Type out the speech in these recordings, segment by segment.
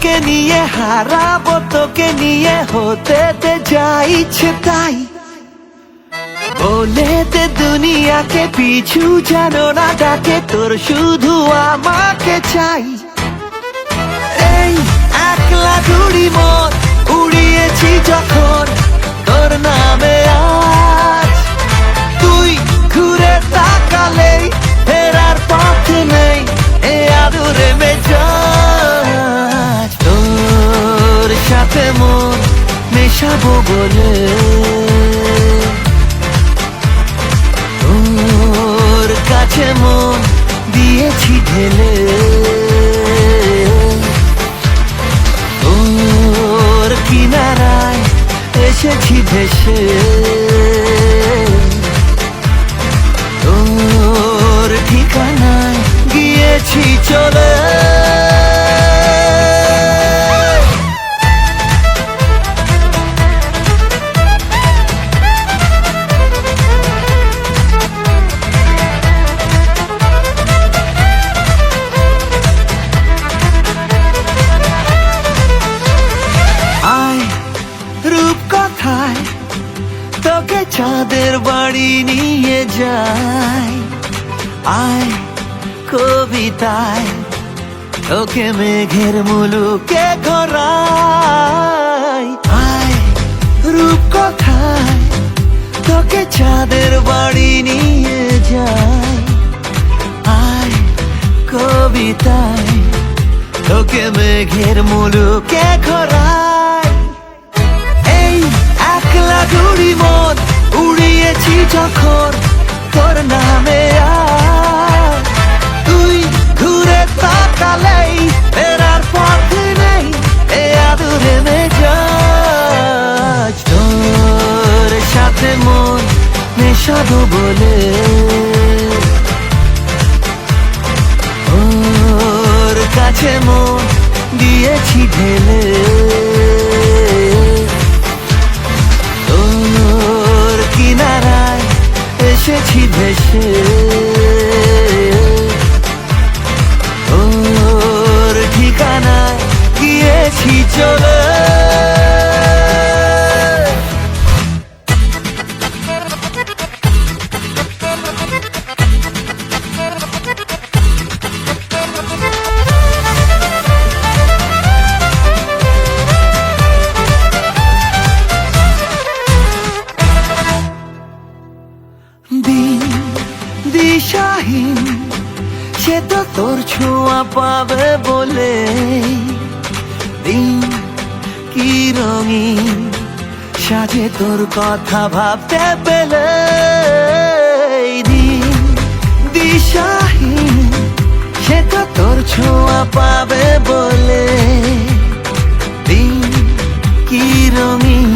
তোকে নিয়ে হারাবো, তোকে নিয়ে হতে দে যা ইচ্ছে তাই। বলে দে দুনিয়াকে পিছু যেন না ডাকে, তোর শুধু আমাকে চাই। এই একলা ঘুড়ি মন উড়িয়েছি যখন তোর নামে আজ, তুই ঘুরে তাকালেই ফেরার পথ নেই এ আদুরে মেজাজ। তোর সাথে মন মেশাবো বলে তোর কাছে মন দিয়েছি ঢেলে, তোর কিনারায় এসেছি ভেসে, তোর ঠিকানায় গিয়েছি চলে। তোকে চাঁদের বাড়ি নিয়ে যাই, আয় কবিতায় তোকে মেঘের মুলুকে ঘোরাই। আয় রূপকথায় তোকে চাঁদের বাড়ি নিয়ে যাই, আয় কবিতায় তোকে মেঘের মুলুকে ঘোরাই। এই একলা ঘুড়ি মন উড়িয়েছি যখন তোর নামে আজ, তুই ঘুরে তাকালেই ফেরার পথ নেই এ আদুরে মেজাজ। তোর সাথে মন মেশাবো বলে ওর কাছে মন দিয়েছি ঢেলে, তোর কিনারায় এসেছি ভেসে, তোর ঠিকানায় গিয়েছি চলে। দিন দিশাহীন সে তো তোর ছোঁয়া পাবে বলে, দিন কি রঙিন সাজে তোর কথা ভাবতে পেলে। দিন দিশাহীন সে তো তোর ছোঁয়া পাবে বলে, দিন কি রঙিন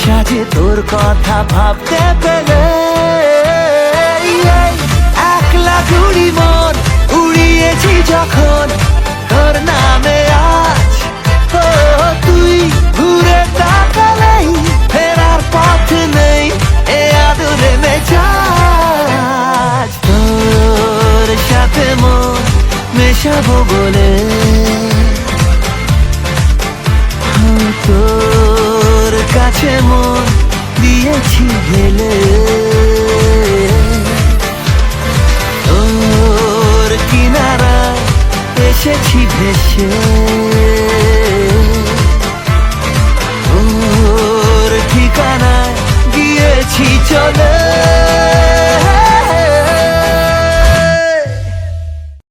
সাজে তোর কথা ভাবতে পেলে। একলা ঘুড়ি মন উড়িয়েছি যখন তোর নামে আজ, ও তুই ঘুরে তাকালেই ফেরার পথ নেই এ আদুরে মেজাজ। তোর সাথে মন মেশাবো বলে তোর কাছে মন দিয়েছি ঢেলে, তোর কিনারায় এসেছি ভেসে, তোর ঠিকানায় গিয়েছি চলে।